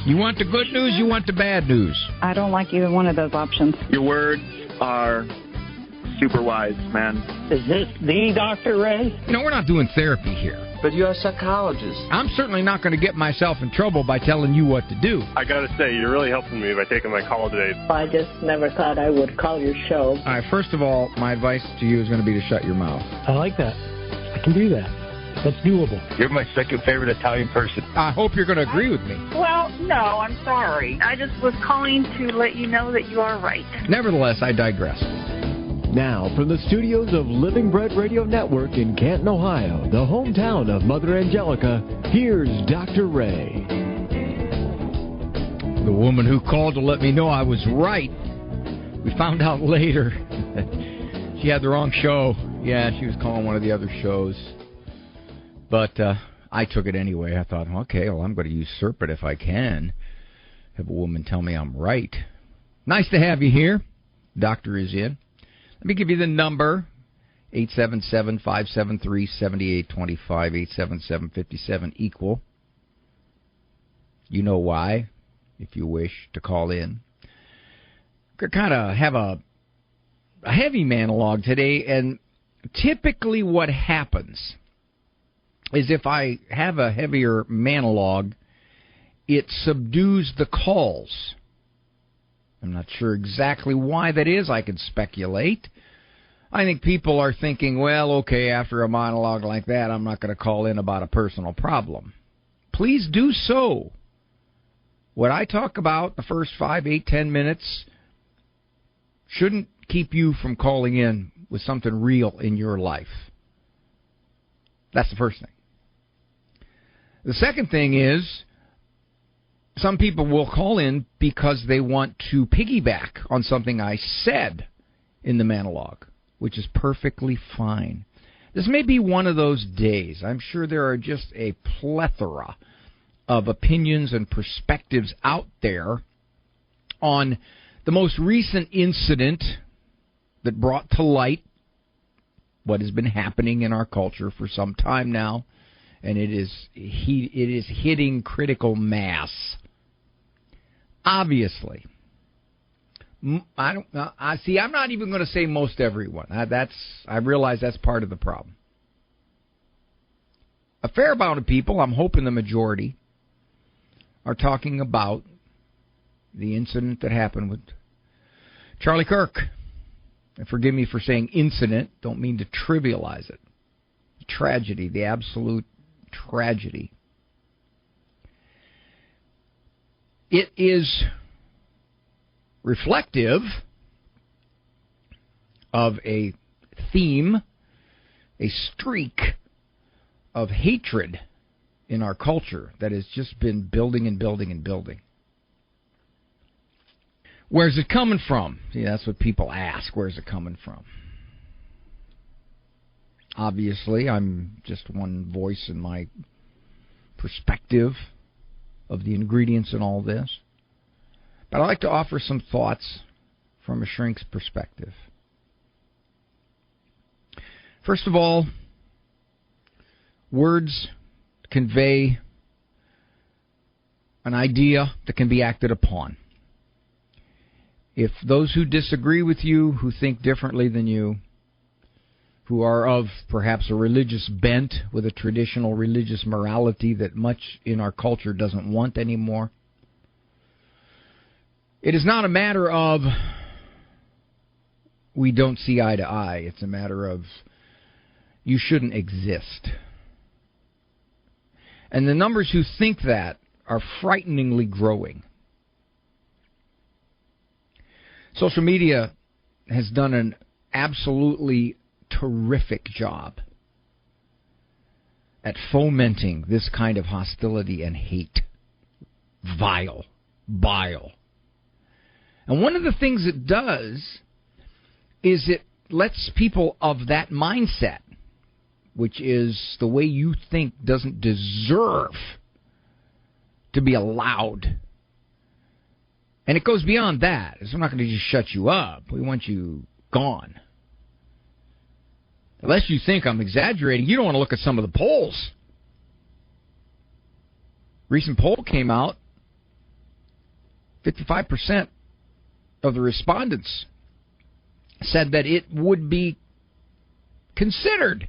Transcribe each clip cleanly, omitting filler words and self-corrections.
You want the good news, you want the bad news? I don't like either one of those options. Your words are super wise, man. Is this the Dr. Ray? No, we're not doing therapy here. But you're a psychologist. I'm certainly not going to get myself in trouble by telling you what to do. I got to say, you're really helping me by taking my call today. I just never thought I would call your show. All right, first of all, my advice to you is going to be to shut your mouth. I like that. I can do that. That's doable. You're my second favorite Italian person. I hope you're going to agree with me. Well, no, I'm sorry. I just was calling to let you know that you are right. Nevertheless, I digress. Now, from the studios of Living Bread Radio Network in Canton, Ohio, the hometown of Mother Angelica, here's Dr. Ray. The woman who called to let me know I was right. We found out later she had the wrong show. Yeah, she was calling one of the other shows. But I took it anyway. I thought, okay, well, I'm going to usurp it if I can. Have a woman tell me I'm right. Nice to have you here. Doctor is in. Let me give you the number, 877-573-7825, 877-57-EQUAL. You know why, if you wish to call in. Could kind of have a heavy monologue today, and typically what happens is if I have a heavier monologue, it subdues the calls. I'm not sure exactly why that is. I can speculate. I think people are thinking, well, okay, after a monologue like that, I'm not going to call in about a personal problem. Please do so. What I talk about the first 5, 8, 10 minutes shouldn't keep you from calling in with something real in your life. That's the first thing. The second thing is, some people will call in because they want to piggyback on something I said in the monologue, which is perfectly fine. This may be one of those days. I'm sure there are just a plethora of opinions and perspectives out there on the most recent incident that brought to light what has been happening in our culture for some time now, and it is hitting critical mass. Obviously, I'm not even going to say most everyone. I realize that's part of the problem. A fair amount of people, I'm hoping the majority, are talking about the incident that happened with Charlie Kirk. And forgive me for saying incident, don't mean to trivialize it. Tragedy, the absolute tragedy. It is reflective of a theme, a streak of hatred in our culture that has just been building and building and building. Where's it coming from? See, that's what people ask. Where's it coming from? Obviously, I'm just one voice in my perspective of the ingredients in all this. But I'd like to offer some thoughts from a shrink's perspective. First of all, words convey an idea that can be acted upon. If those who disagree with you, who think differently than you, who are of perhaps a religious bent with a traditional religious morality that much in our culture doesn't want anymore, it is not a matter of we don't see eye to eye. It's a matter of you shouldn't exist. And the numbers who think that are frighteningly growing. Social media has done an absolutely terrific job at fomenting this kind of hostility and hate. Vile. Bile. And one of the things it does is it lets people of that mindset, which is the way you think doesn't deserve to be allowed. And it goes beyond that. We're not going to just shut you up. We want you gone. Unless you think I'm exaggerating, you don't want to look at some of the polls. Recent poll came out 55% of the respondents said that it would be considered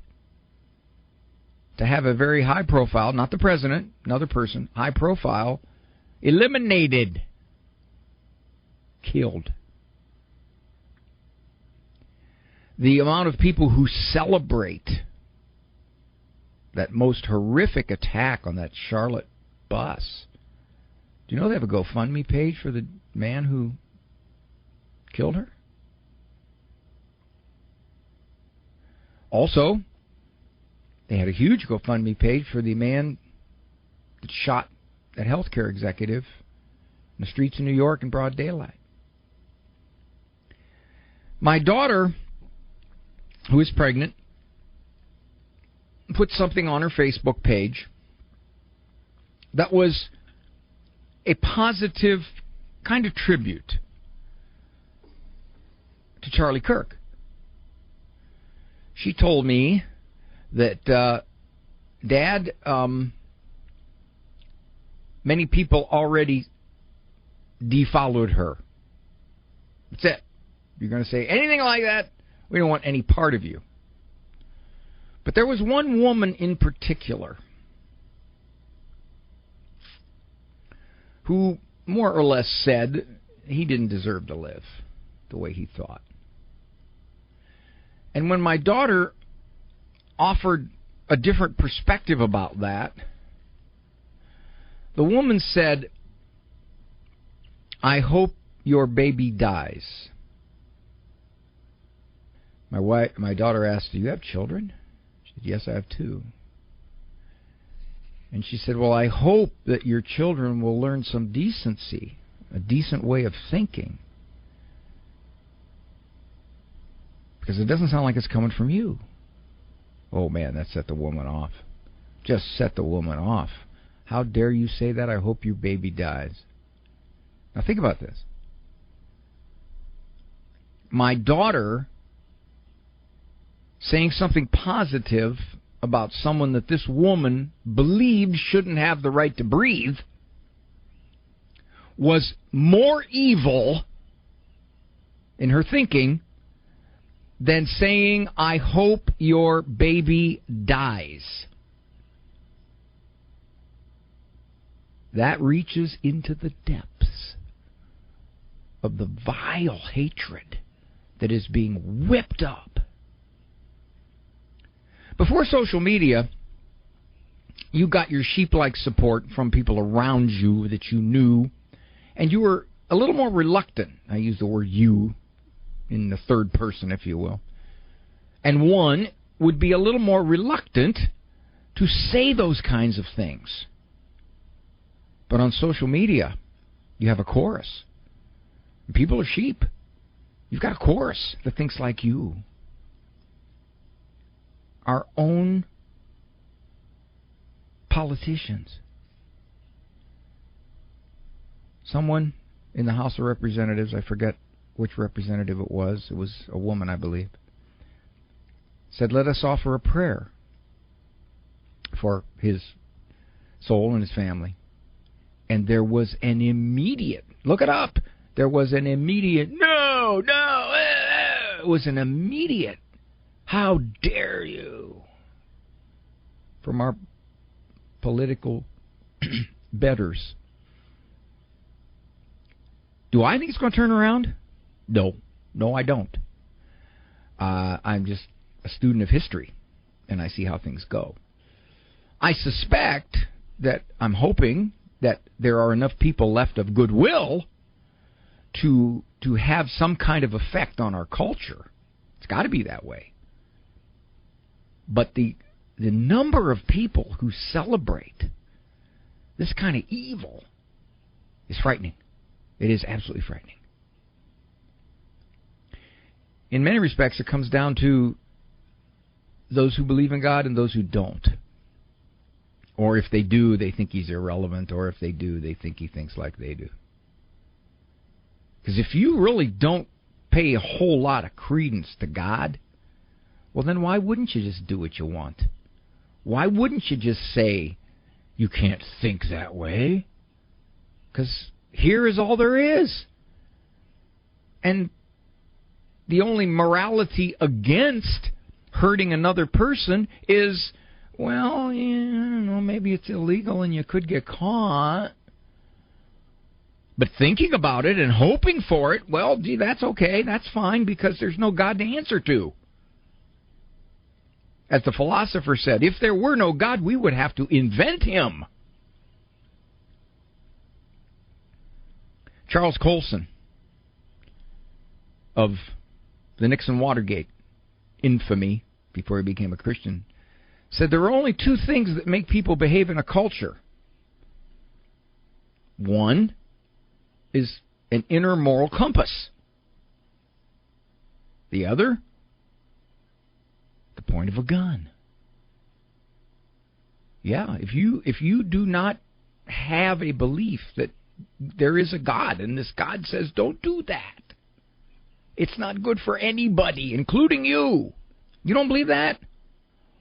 to have a very high profile, not the president, another person, high profile, eliminated, killed. The amount of people who celebrate that most horrific attack on that Charlotte bus. Do you know they have a GoFundMe page for the man who killed her? Also, they had a huge GoFundMe page for the man that shot that healthcare executive in the streets of New York in broad daylight. My daughter, who is pregnant, put something on her Facebook page that was a positive kind of tribute to Charlie Kirk. She told me that, Dad, many people already defollowed her. That's it. You're going to say anything like that, we don't want any part of you. But there was one woman in particular who more or less said he didn't deserve to live the way he thought. And when my daughter offered a different perspective about that, the woman said, I hope your baby dies. My daughter asked, do you have children? She said, yes, I have 2. And she said, well, I hope that your children will learn some decency, a decent way of thinking. Because it doesn't sound like it's coming from you. Oh, man, that set the woman off. Just set the woman off. How dare you say that? I hope your baby dies. Now think about this. My daughter saying something positive about someone that this woman believed shouldn't have the right to breathe was more evil in her thinking than saying, I hope your baby dies. That reaches into the depths of the vile hatred that is being whipped up. Before social media, you got your sheep-like support from people around you that you knew, and you were a little more reluctant. I use the word you in the third person, if you will. And one would be a little more reluctant to say those kinds of things. But on social media, you have a chorus. People are sheep. You've got a chorus that thinks like you. Our own politicians. Someone in the House of Representatives, I forget which representative it was a woman, I believe, said, let us offer a prayer for his soul and his family. And there was an immediate, look it up, there was an immediate, no, it was an immediate, how dare you, from our political betters. Do I think it's going to turn around? No, I don't. I'm just a student of history, and I see how things go. I suspect that, I'm hoping that there are enough people left of goodwill to have some kind of effect on our culture. It's got to be that way. But the number of people who celebrate this kind of evil is frightening. It is absolutely frightening. In many respects, it comes down to those who believe in God and those who don't. Or if they do, they think he's irrelevant. Or if they do, they think he thinks like they do. Because if you really don't pay a whole lot of credence to God, well, then why wouldn't you just do what you want? Why wouldn't you just say, you can't think that way? Because here is all there is. And the only morality against hurting another person is, well, I don't know, maybe it's illegal and you could get caught. But thinking about it and hoping for it, well, gee, that's okay, that's fine, because there's no God to answer to. As the philosopher said, if there were no God, we would have to invent him. Charles Colson of the Nixon-Watergate infamy, before he became a Christian, said there are only two things that make people behave in a culture. One is an inner moral compass. The other, the point of a gun. Yeah, if you do not have a belief that there is a God, and this God says don't do that, it's not good for anybody, including you. You don't believe that?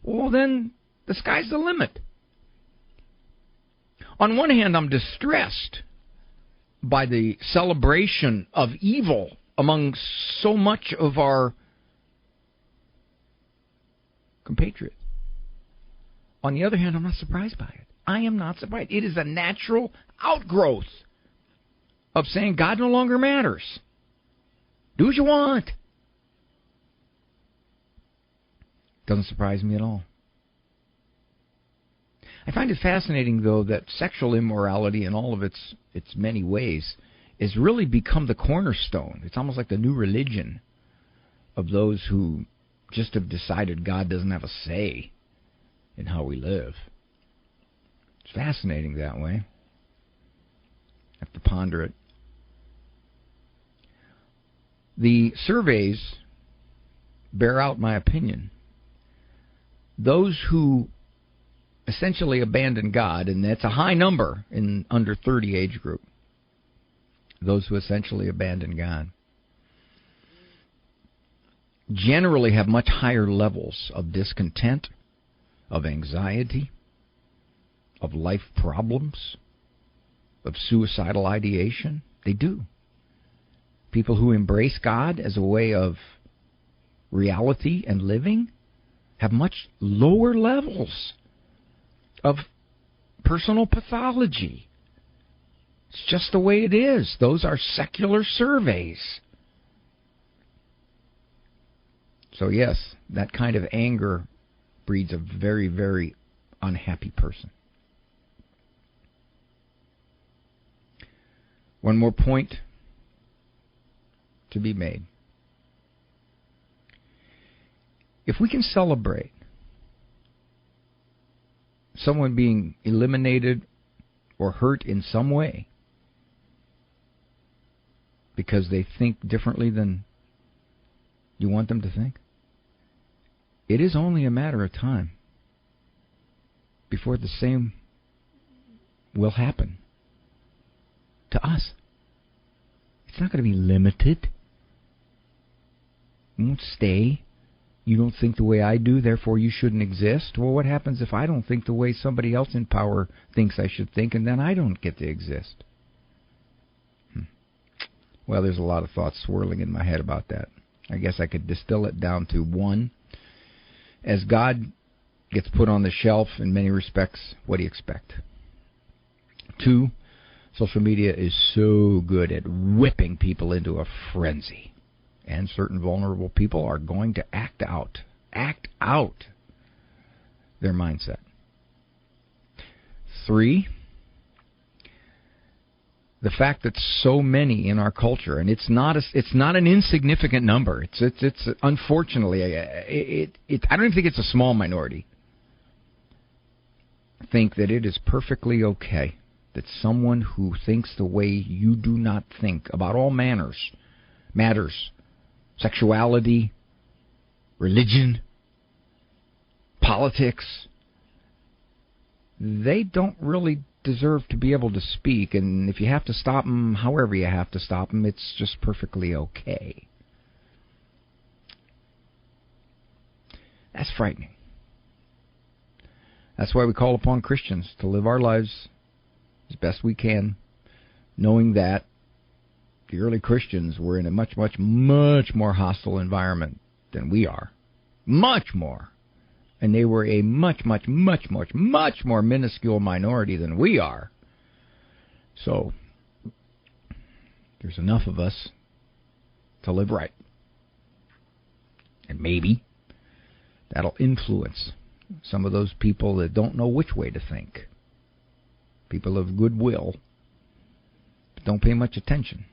Well, then the sky's the limit. On one hand, I'm distressed by the celebration of evil among so much of our compatriots. On the other hand, I'm not surprised by it. I am not surprised. It is a natural outgrowth of saying God no longer matters. Do what you want. Doesn't surprise me at all. I find it fascinating, though, that sexual immorality in all of its many ways has really become the cornerstone. It's almost like the new religion of those who just have decided God doesn't have a say in how we live. It's fascinating that way. I have to ponder it. The surveys bear out my opinion. Those who essentially abandon God, and that's a high number in under 30 age group, those who essentially abandon God, generally have much higher levels of discontent, of anxiety, of life problems, of suicidal ideation. They do. People who embrace God as a way of reality and living have much lower levels of personal pathology. It's just the way it is. Those are secular surveys. So yes, that kind of anger breeds a very, very unhappy person. One more point to be made. If we can celebrate someone being eliminated or hurt in some way because they think differently than you want them to think, it is only a matter of time before the same will happen to us. It's not going to be limited. It won't stay. You don't think the way I do, therefore you shouldn't exist. Well, what happens if I don't think the way somebody else in power thinks I should think, and then I don't get to exist? Well, there's a lot of thoughts swirling in my head about that. I guess I could distill it down to one. As God gets put on the shelf in many respects, what do you expect? Two, social media is so good at whipping people into a frenzy. And certain vulnerable people are going to act out their mindset. Three, the fact that so many in our culture, and it's not an insignificant number. It's unfortunately, I don't even think it's a small minority, think that it is perfectly okay that someone who thinks the way you do not think about all matters, sexuality, religion, politics, they don't really deserve to be able to speak, and if you have to stop them, however you have to stop them, it's just perfectly okay. That's frightening. That's why we call upon Christians to live our lives as best we can, knowing that the early Christians were in a much, much, much more hostile environment than we are. Much more. And they were a much, much, much, much, much more minuscule minority than we are. So, there's enough of us to live right. And maybe that'll influence some of those people that don't know which way to think. People of goodwill, but don't pay much attention.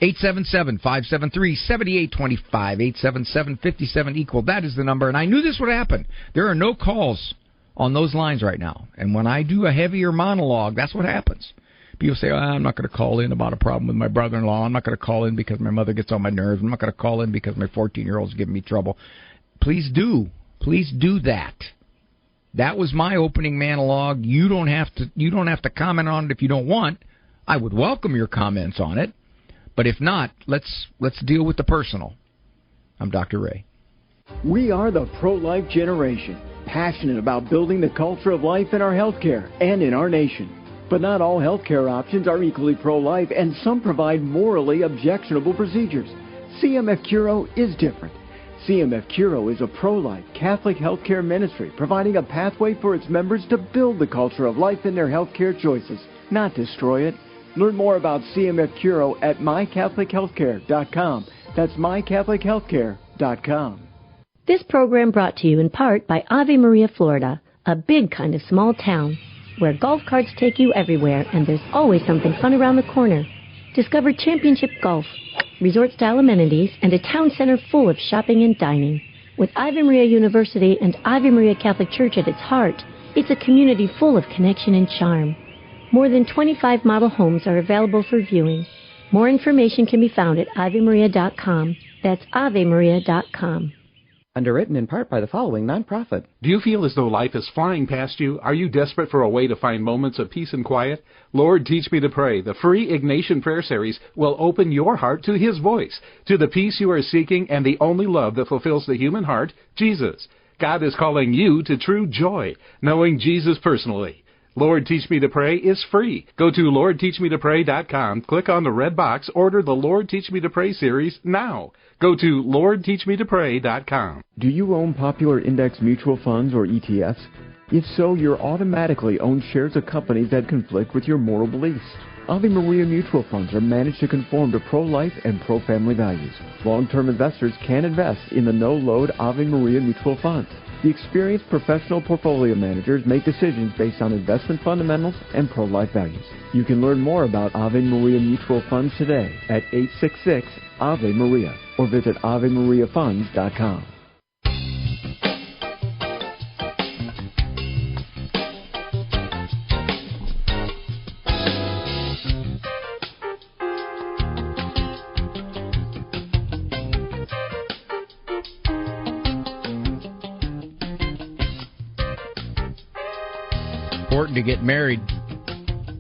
877-573-7825, 877-57-EQUAL. That is the number, and I knew this would happen. There are no calls on those lines right now, and when I do a heavier monologue, that's what happens. People say, I'm not going to call in about a problem with my brother-in-law. I'm not going to call in because my mother gets on my nerves. I'm not going to call in because my 14-year-old's giving me trouble. Please do. Please do that. That was my opening monologue. You don't have to comment on it if you don't want. I would welcome your comments on it. But if not, let's deal with the personal. I'm Dr. Ray. We are the pro-life generation, passionate about building the culture of life in our healthcare and in our nation. But not all healthcare options are equally pro-life, and some provide morally objectionable procedures. CMF Curo is different. CMF Curo is a pro-life Catholic healthcare ministry providing a pathway for its members to build the culture of life in their healthcare choices, not destroy it. Learn more about CMF Curo at mycatholichealthcare.com. That's mycatholichealthcare.com. This program brought to you in part by Ave Maria, Florida, a big kind of small town where golf carts take you everywhere and there's always something fun around the corner. Discover championship golf, resort-style amenities, and a town center full of shopping and dining. With Ave Maria University and Ave Maria Catholic Church at its heart, it's a community full of connection and charm. More than 25 model homes are available for viewing. More information can be found at AveMaria.com. That's AveMaria.com. Underwritten in part by the following nonprofit. Do you feel as though life is flying past you? Are you desperate for a way to find moments of peace and quiet? Lord, Teach Me to Pray, the free Ignatian Prayer Series, will open your heart to His voice, to the peace you are seeking and the only love that fulfills the human heart, Jesus. God is calling you to true joy, knowing Jesus personally. Lord, Teach Me to Pray is free. Go to LordTeachMeToPray.com, click on the red box, order the Lord Teach Me to Pray series now. Go to LordTeachMeToPray.com. Do you own popular index mutual funds or ETFs? If so, you're automatically own shares of companies that conflict with your moral beliefs. Ave Maria mutual funds are managed to conform to pro-life and pro-family values. Long-term investors can invest in the no-load Ave Maria mutual funds. The experienced professional portfolio managers make decisions based on investment fundamentals and pro-life values. You can learn more about Ave Maria mutual funds today at 866-AVE-MARIA or visit AveMariaFunds.com. Important to get married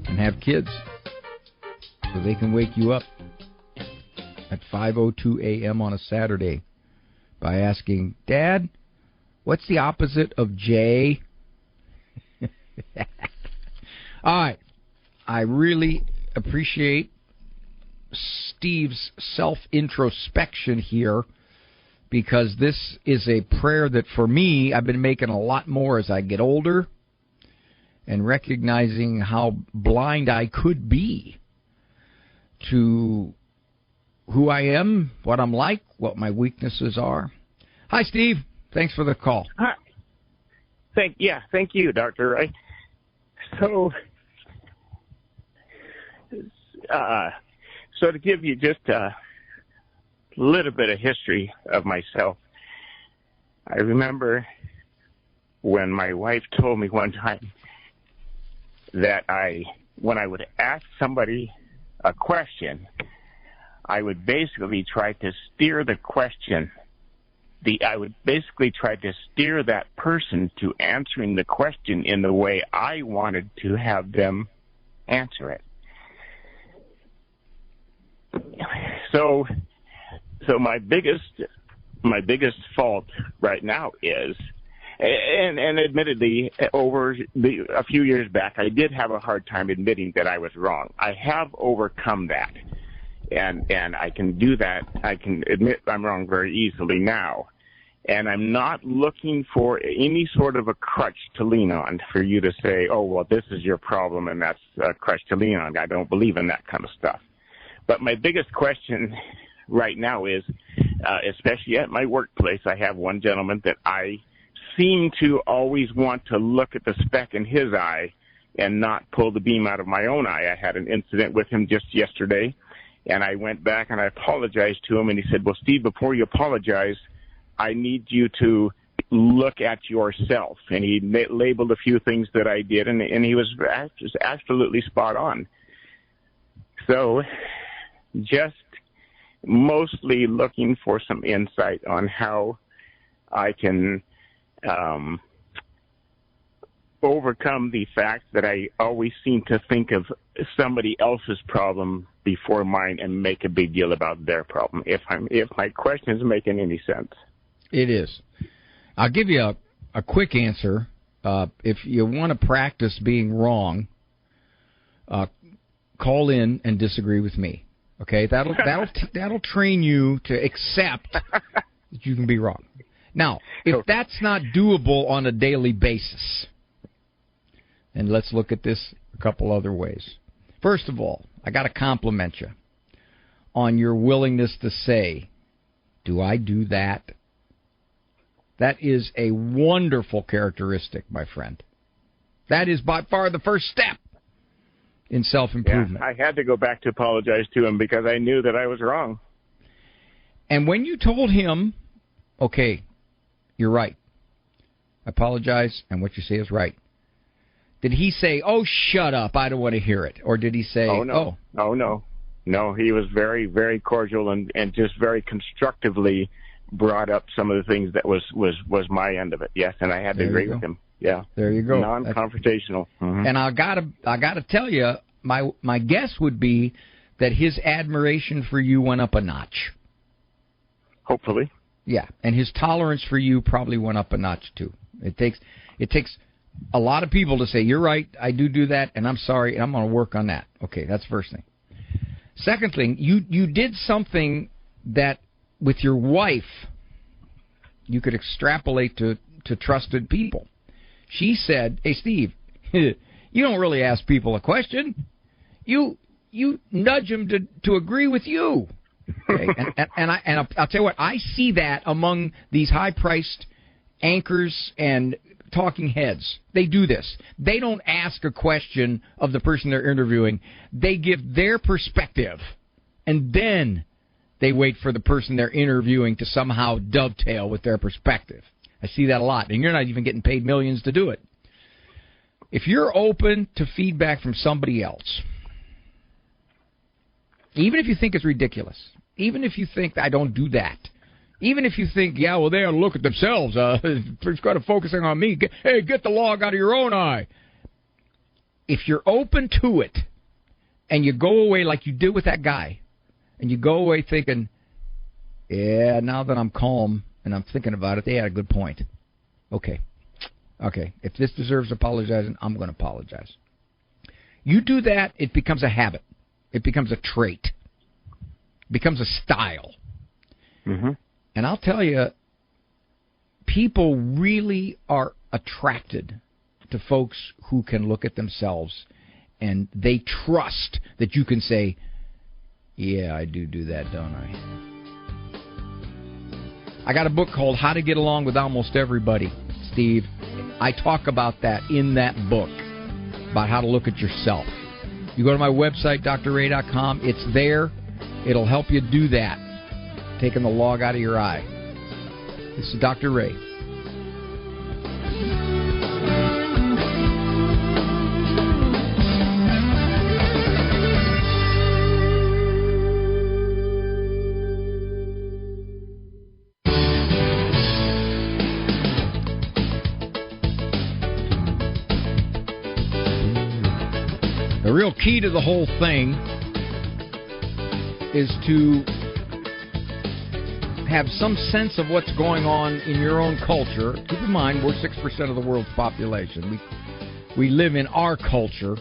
and have kids so they can wake you up at 5:02 a.m. on a Saturday by asking, Dad, what's the opposite of J? All right. I really appreciate Steve's self-introspection here, because this is a prayer that, for me, I've been making a lot more as I get older, and recognizing how blind I could be to who I am, what I'm like, what my weaknesses are. Hi, Steve. Thanks for the call. Hi. Thank you, Dr. Ray. So to give you just a little bit of history of myself, I remember when my wife told me one time that when I would ask somebody a question, I would basically try to steer the question. I would basically try to steer that person to answering the question in the way I wanted to have them answer it. So my biggest fault right now is And admittedly, over a few years back, I did have a hard time admitting that I was wrong. I have overcome that, and I can do that. I can admit I'm wrong very easily now, and I'm not looking for any sort of a crutch to lean on for you to say, oh, well, this is your problem, and that's a crutch to lean on. I don't believe in that kind of stuff. But my biggest question right now is, especially at my workplace, I have one gentleman that I seem to always want to look at the speck in his eye and not pull the beam out of my own eye. I had an incident with him just yesterday, and I went back and I apologized to him, and he said, well, Steve, before you apologize, I need you to look at yourself. And he labeled a few things that I did, and he was just absolutely spot on. So just mostly looking for some insight on how I can overcome the fact that I always seem to think of somebody else's problem before mine and make a big deal about their problem. If my question is making any sense. It is. I'll give you a quick answer. If you want to practice being wrong, call in and disagree with me. Okay, that'll train you to accept that you can be wrong. Now, if that's not doable on a daily basis, then let's look at this a couple other ways. First of all, I got to compliment you on your willingness to say, do I do that? That is a wonderful characteristic, my friend. That is by far the first step in self-improvement. Yeah, I had to go back to apologize to him because I knew that I was wrong. And when you told him, okay, you're right, I apologize, and what you say is right, did he say, oh, shut up, I don't want to hear it? Or did he say, oh, no. No, he was very, very cordial and just very constructively brought up some of the things that was my end of it. Yes, and I had to agree with him. Yeah. There you go. Non-confrontational. Mm-hmm. And I gotta tell you, my guess would be that his admiration for you went up a notch. Hopefully. Yeah, and his tolerance for you probably went up a notch too. It takes a lot of people to say, you're right, I do that, and I'm sorry, and I'm going to work on that. Okay, that's the first thing. Second thing, you did something that with your wife you could extrapolate to trusted people. She said, hey, Steve, you don't really ask people a question. You nudge them to agree with you. Okay? and I'll tell you what, I see that among these high-priced anchors and talking heads. They do this. They don't ask a question of the person they're interviewing. They give their perspective, and then they wait for the person they're interviewing to somehow dovetail with their perspective. I see that a lot, and you're not even getting paid millions to do it. If you're open to feedback from somebody else, even if you think it's ridiculous, even if you think I don't do that, even if you think, yeah, well, they ought to look at themselves, instead of focusing on me, get the log out of your own eye. If you're open to it, and you go away like you did with that guy, and you go away thinking, yeah, now that I'm calm and I'm thinking about it, they had a good point. Okay. If this deserves apologizing, I'm going to apologize. You do that, it becomes a habit. It becomes a trait. It becomes a style. Mm-hmm. And I'll tell you, people really are attracted to folks who can look at themselves and they trust that you can say, yeah, I do that, don't I? I got a book called How to Get Along with Almost Everybody, Steve. I talk about that in that book, about how to look at yourself. You go to my website, drray.com. It's there. It'll help you do that, taking the log out of your eye. This is Dr. Ray. The real key to the whole thing is to have some sense of what's going on in your own culture. Keep in mind, we're 6% of the world's population. We live in our culture.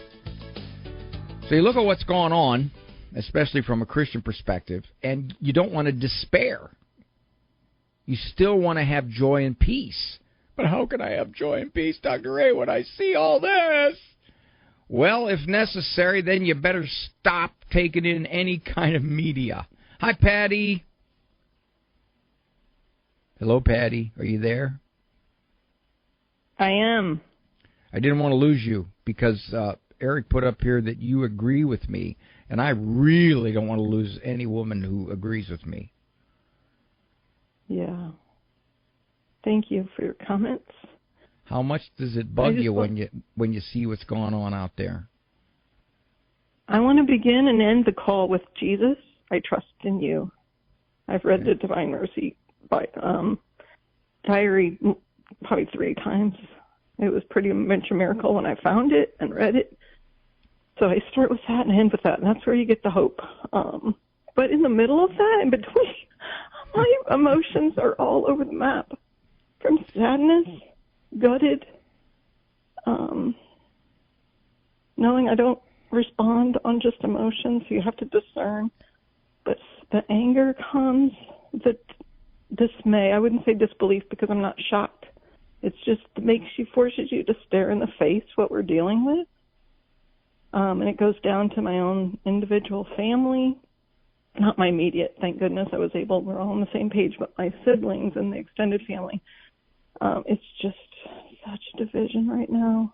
So you look at what's going on, especially from a Christian perspective, and you don't want to despair. You still want to have joy and peace. But how can I have joy and peace, Dr. Ray, when I see all this? Well, if necessary, then you better stop taking in any kind of media. Hi, Patty. Hello, Patty. Are you there? I am. I didn't want to lose you because Eric put up here that you agree with me, and I really don't want to lose any woman who agrees with me. Yeah. Thank you for your comments. How much does it bug you when you see what's going on out there? I want to begin and end the call with Jesus. I trust in you. I've read the Divine Mercy diary probably 3 times. It was pretty much a miracle when I found it and read it. So I start with that and end with that, and that's where you get the hope. But in the middle of that, in between, my emotions are all over the map. From sadness, gutted, knowing I don't respond on just emotions, so you have to discern. But the anger comes, the dismay. I wouldn't say disbelief because I'm not shocked. It's just forces you to stare in the face what we're dealing with. And it goes down to my own individual family, not my immediate. Thank goodness we're all on the same page, but my siblings and the extended family. It's just such division right now.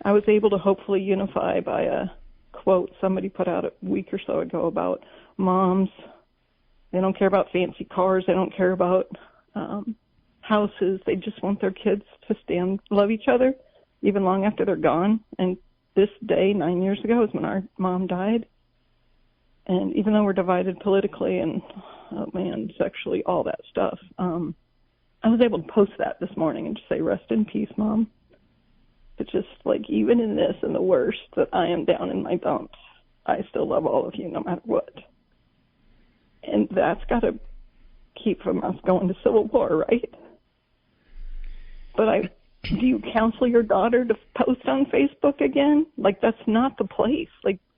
I was able to hopefully unify by a quote somebody put out a week or so ago about moms. They don't care about fancy cars. They don't care about houses. They just want their kids to love each other, even long after they're gone. And this day, 9 years ago, is when our mom died. And even though we're divided politically and, sexually, all that stuff, I was able to post that this morning and just say, rest in peace, Mom. But just even in this and the worst that I am down in my dumps, I still love all of you no matter what. And that's got to keep from us going to civil war, right? But do you counsel your daughter to post on Facebook again? That's not the place.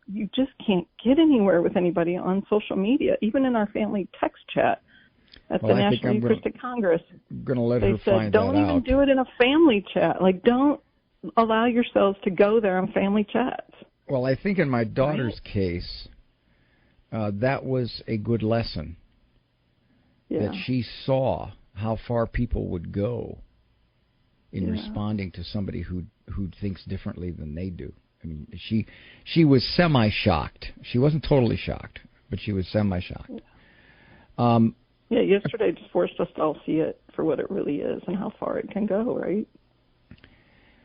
You just can't get anywhere with anybody on social media, even in our family text chat. At the National Eucharistic Congress, going to let her find that out. They said, don't even do it in a family chat. Don't allow yourselves to go there on family chats. Well, I think in my daughter's case, that was a good lesson. Yeah. That she saw how far people would go in responding to somebody who thinks differently than they do. I mean, she was semi-shocked. She wasn't totally shocked, but she was semi-shocked. Yeah, yesterday just forced us to all see it for what it really is and how far it can go, right?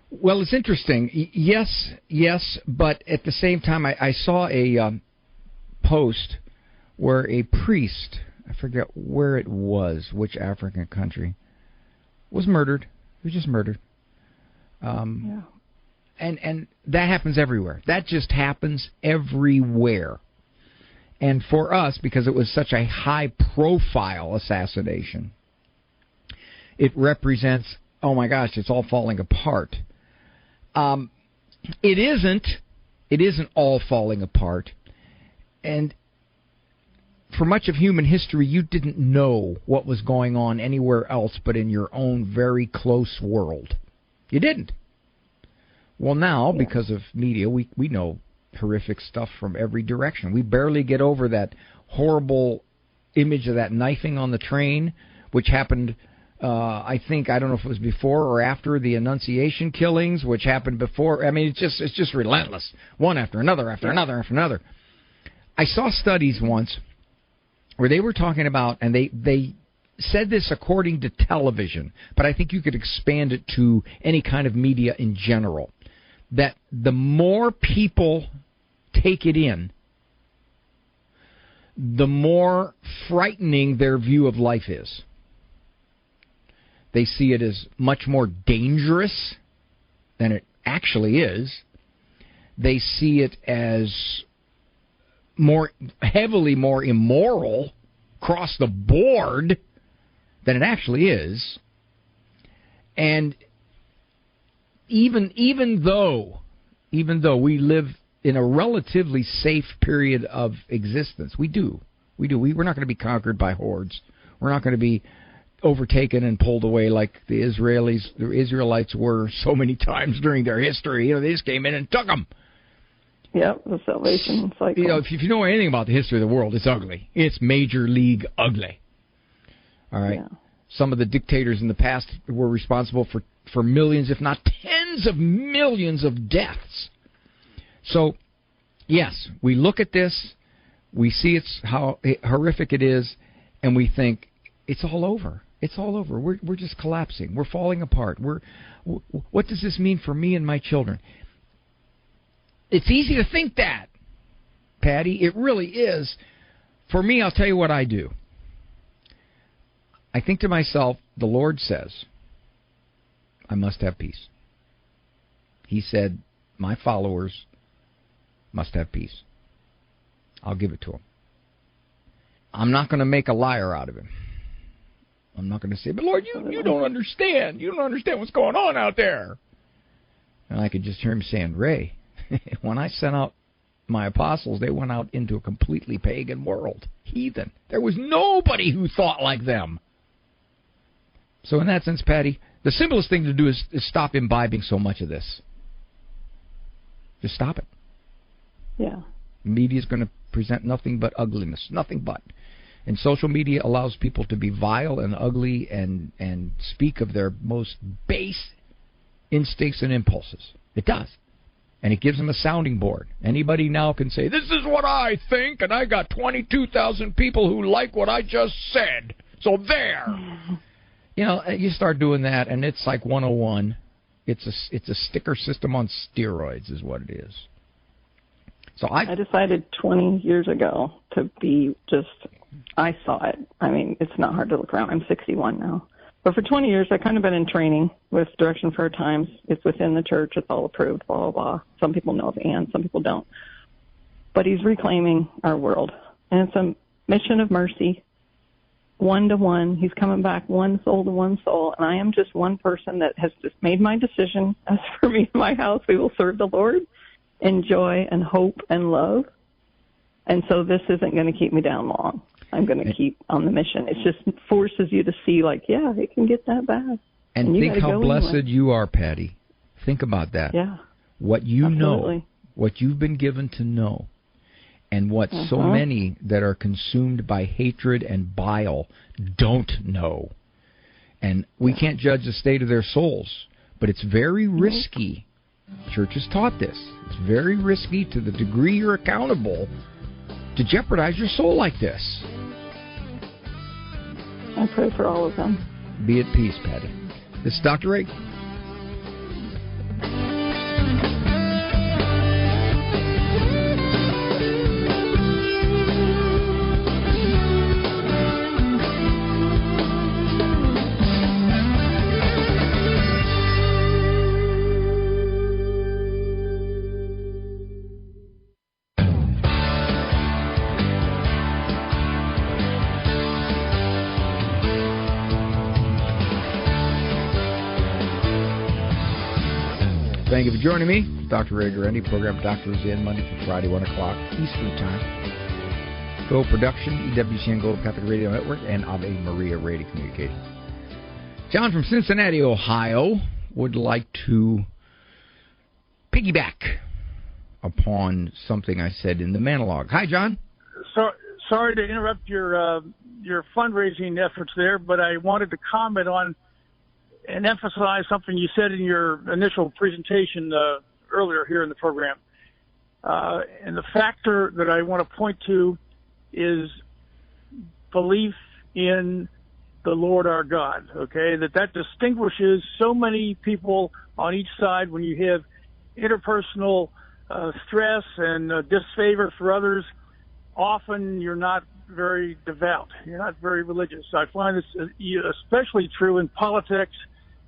Well, it's interesting. Yes, but at the same time, I saw a post where a priest, I forget where it was, which African country, was murdered. He was just murdered. And that happens everywhere. That just happens everywhere. And for us, because it was such a high-profile assassination, it represents, oh my gosh, it's all falling apart. It isn't. It isn't all falling apart. And for much of human history, you didn't know what was going on anywhere else but in your own very close world. You didn't. Well, now, because of media, we know horrific stuff from every direction. We barely get over that horrible image of that knifing on the train, which happened, I don't know if it was before or after the Annunciation killings, which happened before. I mean, it's just relentless. One after another, after another, after another. I saw studies once where they were talking about, and they said this according to television, but I think you could expand it to any kind of media in general, that the more people take it in, the more frightening their view of life is. They see it as much more dangerous than it actually is. They see it as heavily more immoral, across the board than it actually is. And even though we live in a relatively safe period of existence, we're not going to be conquered by hordes. We're not going to be overtaken and pulled away like the Israelites were so many times during their history. They just came in and took them. Yep, the salvation cycle. If you know anything about the history of the world, it's ugly. It's major league ugly. All right. Yeah. Some of the dictators in the past were responsible for millions, if not tens of millions of deaths. So, yes, we look at this, we see how horrific it is, and we think it's all over. It's all over. We're just collapsing. We're falling apart. What does this mean for me and my children? It's easy to think that, Patty. It really is. For me, I'll tell you what I do. I think to myself, the Lord says, I must have peace. He said, my followers must have peace. I'll give it to them. I'm not going to make a liar out of him. I'm not going to say, but Lord, you don't understand. You don't understand what's going on out there. And I could just hear him saying, Ray, when I sent out my apostles, they went out into a completely pagan world. Heathen. There was nobody who thought like them. So in that sense, Patty, the simplest thing to do is stop imbibing so much of this. Just stop it. Yeah. The media is going to present nothing but ugliness. Nothing but. And social media allows people to be vile and ugly and speak of their most base instincts and impulses. It does. And it gives them a sounding board. Anybody now can say, this is what I think, and I got 22,000 people who like what I just said. So there. You start doing that, and it's like 101. It's a sticker system on steroids is what it is. So I decided 20 years ago to be I saw it. I mean, it's not hard to look around. I'm 61 now. But for 20 years, I've kind of been in training with Direction for Our Times. It's within the church. It's all approved, blah, blah, blah. Some people know of Ann, some people don't. But he's reclaiming our world. And it's a mission of mercy, 1-to-1. He's coming back one soul to one soul. And I am just one person that has just made my decision. As for me and my house, we will serve the Lord in joy and hope and love. And so this isn't going to keep me down long. I'm going to keep on the mission. It just forces you to see, it can get that bad. And think how blessed you are, Patty. Think about that. Yeah. What you know, what you've been given to know, and what so many that are consumed by hatred and bile don't know. And we can't judge the state of their souls, but it's very risky. Church has taught this. It's very risky to the degree you're accountable to jeopardize your soul like this. I pray for all of them. Be at peace, Patty. This is Dr. Ray. Thank you for joining me. Dr. Ray Guarendi, program Doctors In, Monday through Friday, 1 o'clock Eastern Time. Co-production, EWTN Global Catholic Radio Network, and Ave Maria Radio Communications. John from Cincinnati, Ohio, would like to piggyback upon something I said in the monologue. Hi, John. Sorry to interrupt your fundraising efforts there, but I wanted to comment on and emphasize something you said in your initial presentation earlier here in the program. And the factor that I want to point to is belief in the Lord our God, okay? That distinguishes so many people on each side when you have interpersonal stress and disfavor for others. Often you're not very devout. You're not very religious. I find this especially true in politics.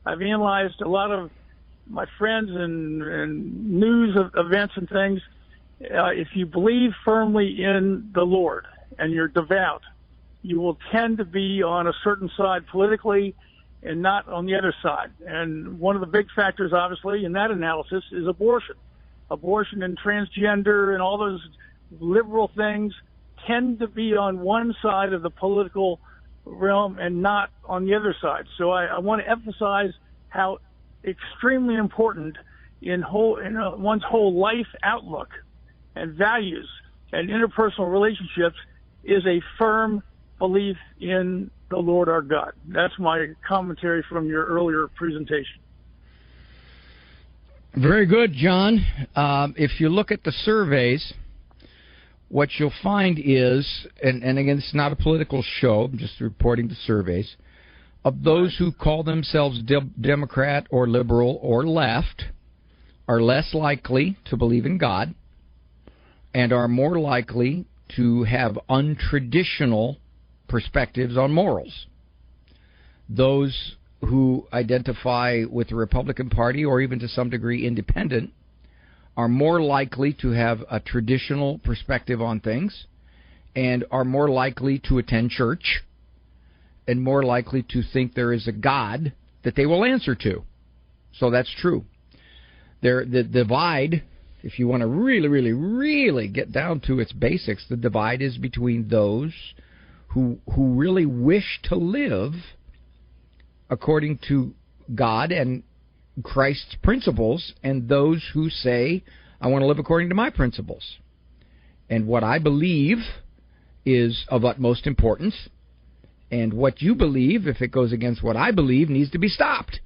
I've analyzed a lot of my friends and news events and things. If you believe firmly in the Lord and you're devout, you will tend to be on a certain side politically and not on the other side. And one of the big factors, obviously, in that analysis is abortion. Abortion and transgender and all those liberal things tend to be on one side of the political realm and not on the other side. So I want to emphasize how extremely important in one's whole life outlook and values and interpersonal relationships is a firm belief in the Lord our God. That's my commentary from your earlier presentation. Very good, John. If you look at the surveys, what you'll find is, and again, it's not a political show, I'm just reporting the surveys, of those who call themselves Democrat or liberal or left are less likely to believe in God and are more likely to have untraditional perspectives on morals. Those who identify with the Republican Party or even to some degree independent are more likely to have a traditional perspective on things and are more likely to attend church and more likely to think there is a God that they will answer to. So that's true. The divide, if you want to really, really, really get down to its basics, the divide is between those who really wish to live according to God and Christ's principles, and those who say, I want to live according to my principles. And what I believe is of utmost importance, and what you believe, if it goes against what I believe, needs to be stopped.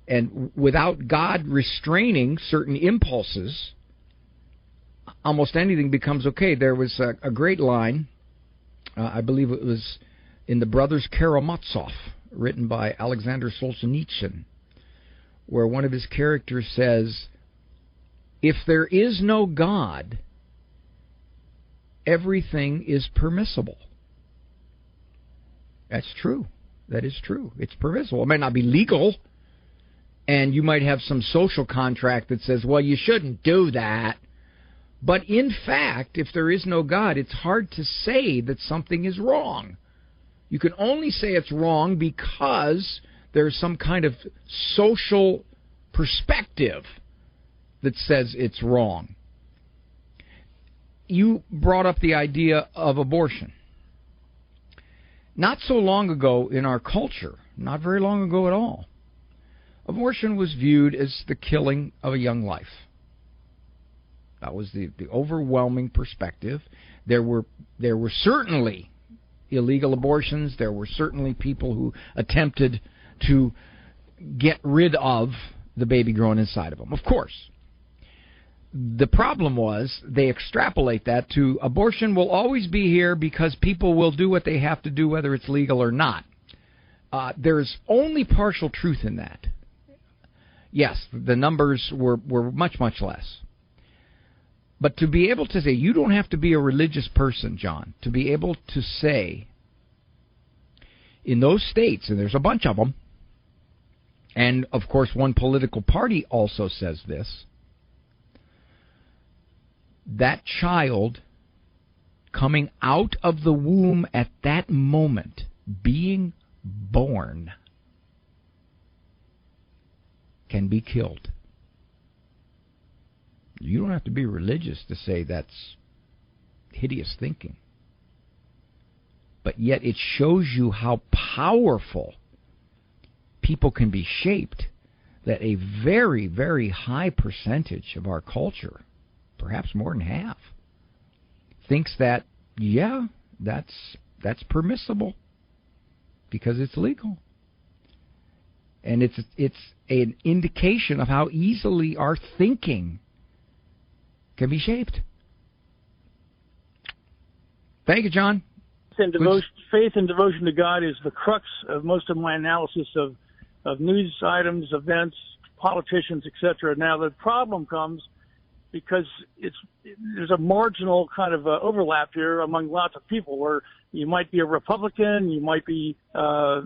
And without God restraining certain impulses, almost anything becomes okay. There was a great line, I believe it was in the Brothers Karamazov, written by Alexander Solzhenitsyn, where one of his characters says, if there is no God, everything is permissible. That's true. That is true. It's permissible. It might not be legal, and you might have some social contract that says, well, you shouldn't do that. But in fact, if there is no God, it's hard to say that something is wrong. You can only say it's wrong because there's some kind of social perspective that says it's wrong. You brought up the idea of abortion. Not so long ago in our culture, not very long ago at all, abortion was viewed as the killing of a young life. That was the overwhelming perspective. There were certainly illegal abortions. There were certainly people who attempted to get rid of the baby growing inside of them. Of course. The problem was they extrapolate that to abortion will always be here because people will do what they have to do whether it's legal or not. There's only partial truth in that. Yes, the numbers were much, much less. But to be able to say, you don't have to be a religious person, John, to be able to say in those states, and there's a bunch of them, and of course one political party also says this, that child coming out of the womb at that moment, being born, can be killed. You don't have to be religious to say that's hideous thinking. But yet it shows you how powerful people can be shaped, that a very, very high percentage of our culture, perhaps more than half, thinks that, yeah, that's permissible because it's legal. And it's an indication of how easily our thinking can be shaped. Thank you, John. And faith and devotion to God is the crux of most of my analysis of news items, events, politicians, etc. Now, the problem comes because there's a marginal kind of overlap here among lots of people where you might be a Republican, you might be, very,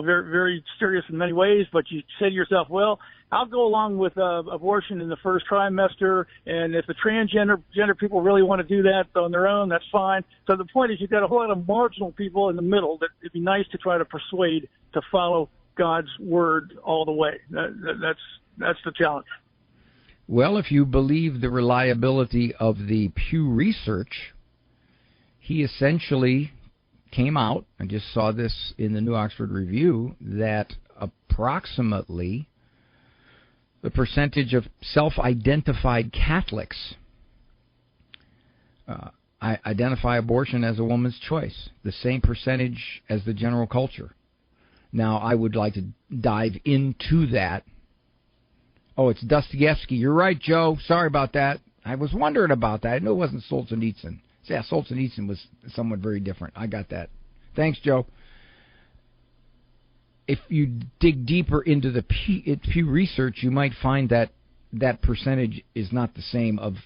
very serious in many ways, but you say to yourself, well, I'll go along with abortion in the first trimester, and if the transgender people really want to do that on their own, that's fine. So the point is, you've got a whole lot of marginal people in the middle that it'd be nice to try to persuade to follow God's word all the way. That's the challenge. Well, if you believe the reliability of the Pew Research, he essentially came out, I just saw this in the New Oxford Review, that approximately the percentage of self-identified Catholics identify abortion as a woman's choice, the same percentage as the general culture. Now, I would like to dive into that. Oh, it's Dostoevsky. You're right, Joe. Sorry about that. I was wondering about that. I knew it wasn't Solzhenitsyn. Yeah, Solzhenitsyn was somewhat very different. I got that. Thanks, Joe. If you dig deeper into the Pew Research, you might find that that percentage is not the same of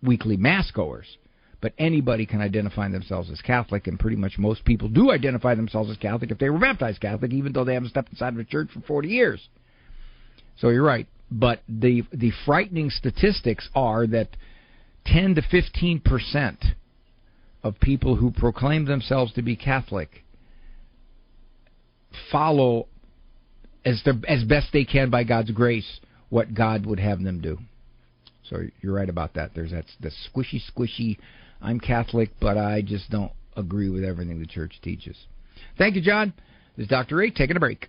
weekly Mass goers. But anybody can identify themselves as Catholic, and pretty much most people do identify themselves as Catholic if they were baptized Catholic, even though they haven't stepped inside of a church for 40 years. So you're right. But the frightening statistics are that 10 to 15% of people who proclaim themselves to be Catholic follow as best they can by God's grace what God would have them do. So you're right about that. There's that the squishy, I'm Catholic, but I just don't agree with everything the church teaches. Thank you, John. This is Dr. A taking a break.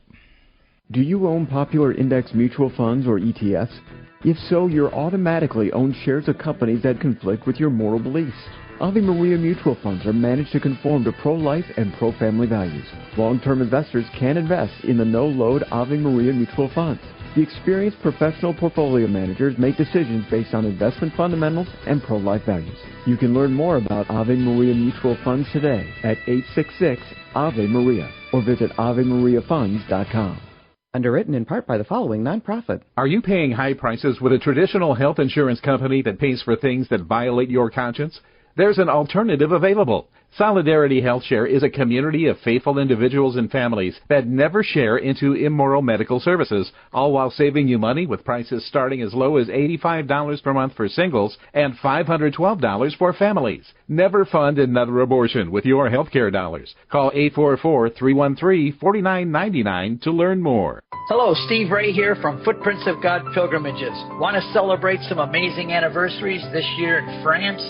Do you own popular index mutual funds or ETFs? If so, you're automatically own shares of companies that conflict with your moral beliefs. Ave Maria mutual funds are managed to conform to pro-life and pro-family values. Long-term investors can invest in the no-load Ave Maria mutual funds. The experienced professional portfolio managers make decisions based on investment fundamentals and pro-life values. You can learn more about Ave Maria mutual funds today at 866-AVE-MARIA or visit AveMariaFunds.com. Underwritten in part by the following nonprofit. Are you paying high prices with a traditional health insurance company that pays for things that violate your conscience? There's an alternative available. Solidarity HealthShare is a community of faithful individuals and families that never share into immoral medical services, all while saving you money with prices starting as low as $85 per month for singles and $512 for families. Never fund another abortion with your healthcare dollars. Call 844-313-4999 to learn more. Hello, Steve Ray here from Footprints of God Pilgrimages. Want to celebrate some amazing anniversaries this year in France?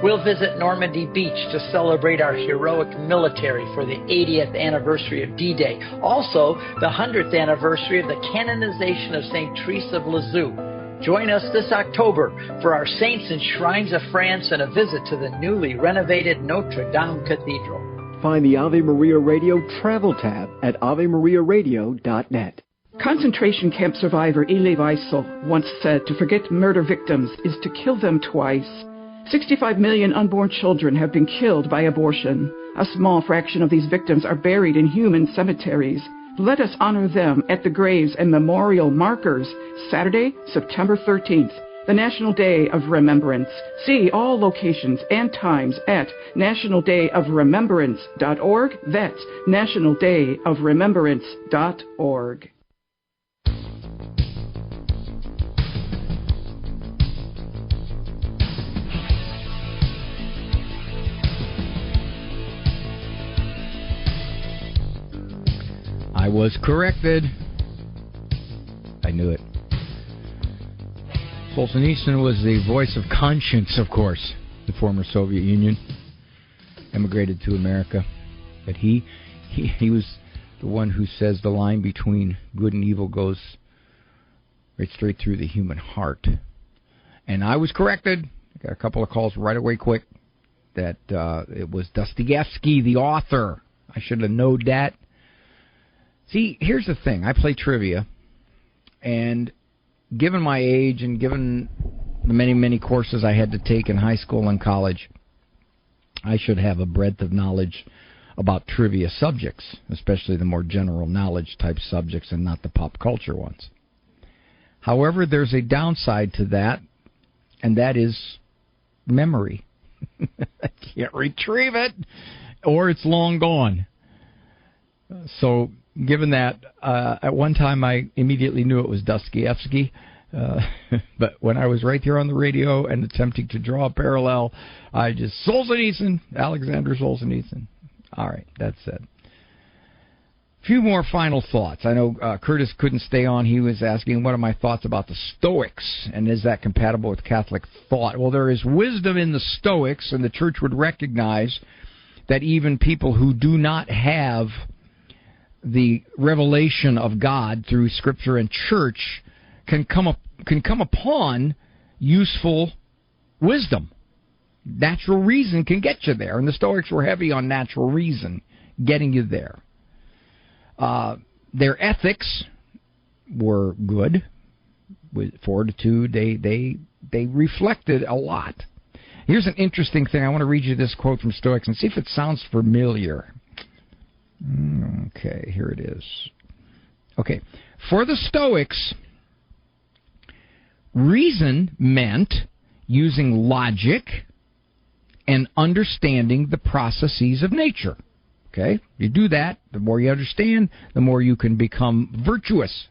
We'll visit Normandy Beach to celebrate our heroic military for the 80th anniversary of D-Day. Also, the 100th anniversary of the canonization of St. Therese of Lisieux. Join us this October for our Saints and Shrines of France and a visit to the newly renovated Notre Dame Cathedral. Find the Ave Maria Radio travel tab at AveMariaRadio.net. Concentration camp survivor Elie Wiesel once said to forget murder victims is to kill them twice. 65 million unborn children have been killed by abortion. A small fraction of these victims are buried in human cemeteries. Let us honor them at the graves and memorial markers. Saturday, September 13th, the National Day of Remembrance. See all locations and times at nationaldayofremembrance.org. That's nationaldayofremembrance.org. I was corrected. I knew it. Solzhenitsyn was the voice of conscience, of course. The former Soviet Union emigrated to America. But he was the one who says the line between good and evil goes right straight through the human heart. And I was corrected. I got a couple of calls right away quick that it was Dostoevsky, the author. I should have known that. See, here's the thing. I play trivia, and given my age and given the many, many courses I had to take in high school and college, I should have a breadth of knowledge about trivia subjects, especially the more general knowledge type subjects and not the pop culture ones. However, there's a downside to that, and that is memory. I can't retrieve it, or it's long gone. So, given that, at one time I immediately knew it was Dostoevsky, but when I was right here on the radio and attempting to draw a parallel, I just, Solzhenitsyn, Alexander Solzhenitsyn. All right, that's it. A few more final thoughts. I know Curtis couldn't stay on. He was asking, what are my thoughts about the Stoics, and is that compatible with Catholic thought? Well, there is wisdom in the Stoics, and the Church would recognize that even people who do not have the revelation of God through Scripture and Church can come upon useful wisdom. Natural reason can get you there, and the Stoics were heavy on natural reason getting you there. Their ethics were good, with fortitude. They reflected a lot. Here's an interesting thing. I want to read you this quote from Stoics and see if it sounds familiar. Okay, here it is. Okay, for the Stoics, reason meant using logic and understanding the processes of nature. Okay, you do that, the more you understand, the more you can become virtuous.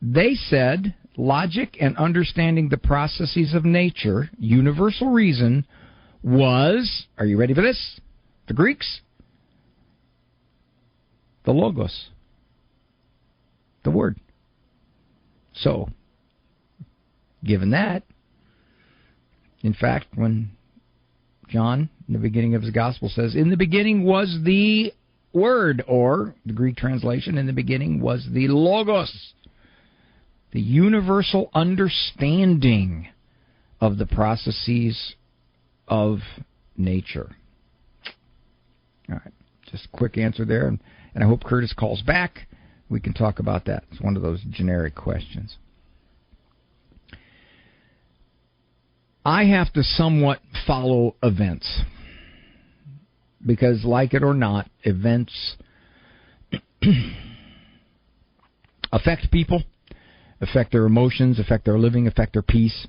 They said logic and understanding the processes of nature, universal reason, was, are you ready for this? The Greeks? The Logos. The Word. So, given that, in fact, when John, in the beginning of his gospel, says, in the beginning was the Word, or the Greek translation, in the beginning was the Logos, the universal understanding of the processes of nature. All right, just a quick answer there, and I hope Curtis calls back. We can talk about that. It's one of those generic questions. I have to somewhat follow events because, like it or not, events affect people, affect their emotions, affect their living, affect their peace.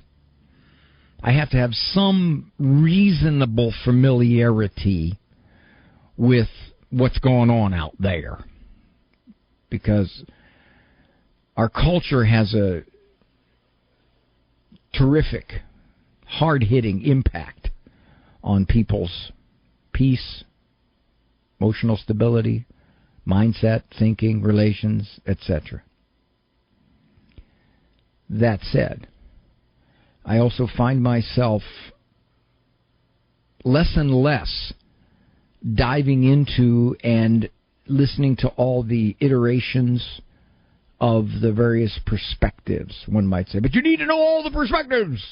I have to have some reasonable familiarity with what's going on out there because our culture has a terrific, hard-hitting impact on people's peace, emotional stability, mindset, thinking, relations, etc. That said, I also find myself less and less diving into and listening to all the iterations of the various perspectives, one might say. But you need to know all the perspectives!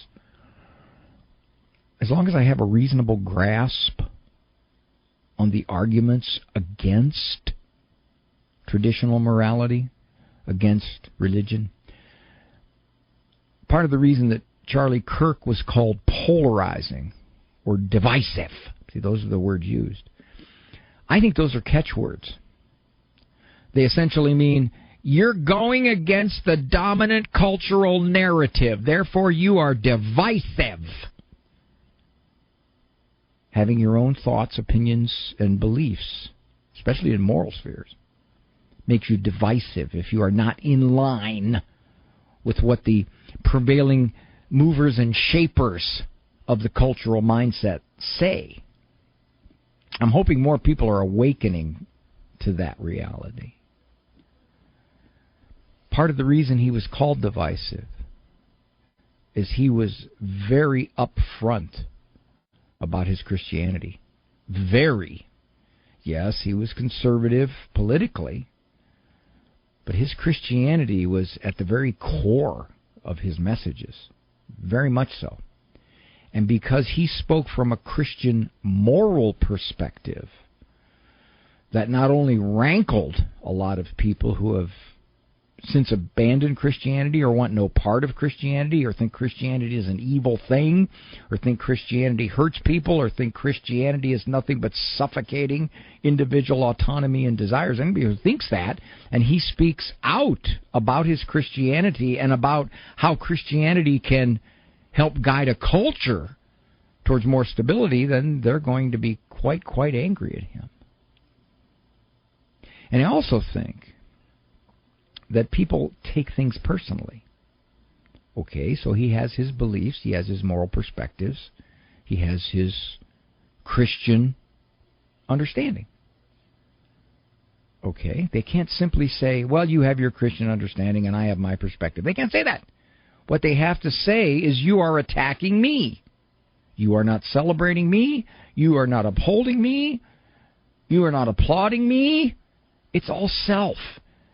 As long as I have a reasonable grasp on the arguments against traditional morality, against religion. Part of the reason that Charlie Kirk was called polarizing or divisive, see, those are the words used. I think those are catchwords. They essentially mean you're going against the dominant cultural narrative, therefore you are divisive. Having your own thoughts, opinions, and beliefs, especially in moral spheres, makes you divisive if you are not in line with what the prevailing movers and shapers of the cultural mindset say. I'm hoping more people are awakening to that reality. Part of the reason he was called divisive is he was very upfront about his Christianity. Very. Yes, he was conservative politically, but his Christianity was at the very core of his messages. Very much so. And because he spoke from a Christian moral perspective, that not only rankled a lot of people who have since abandoned Christianity or want no part of Christianity or think Christianity is an evil thing or think Christianity hurts people or think Christianity is nothing but suffocating individual autonomy and desires. Anybody who thinks that and he speaks out about his Christianity and about how Christianity can help guide a culture towards more stability, then they're going to be quite angry at him. And I also think that people take things personally. Okay, so he has his beliefs, he has his moral perspectives, he has his Christian understanding. Okay, they can't simply say, well, you have your Christian understanding and I have my perspective. They can't say that. What they have to say is, you are attacking me. You are not celebrating me. You are not upholding me. You are not applauding me. It's all self.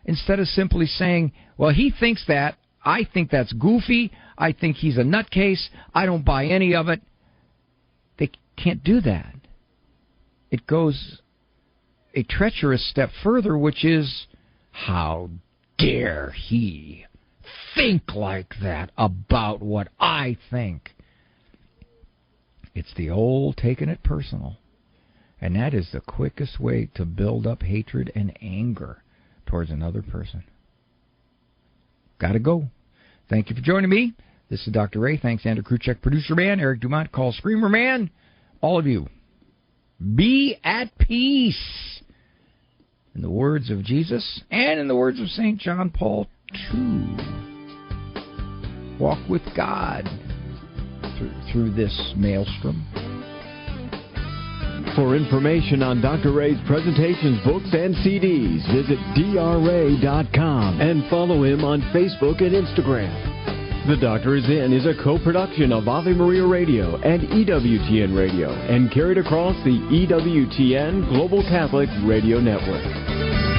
Instead of simply saying, well, he thinks that. I think that's goofy. I think he's a nutcase. I don't buy any of it. They can't do that. It goes a treacherous step further, which is, how dare he think like that about what I think? It's the old taking it personal. And that is the quickest way to build up hatred and anger towards another person. Gotta go. Thank you for joining me. This is Dr. Ray. Thanks, Andrew Kruchek, Producer Man, Eric Dumont, Call Screamer Man. All of you, be at peace. In the words of Jesus and in the words of St. John Paul II. Walk with God through this maelstrom. For information on Dr. Ray's presentations, books, and CDs, visit drray.com and follow him on Facebook and Instagram. The Doctor Is In is a co-production of Ave Maria Radio and EWTN Radio and carried across the EWTN Global Catholic Radio Network.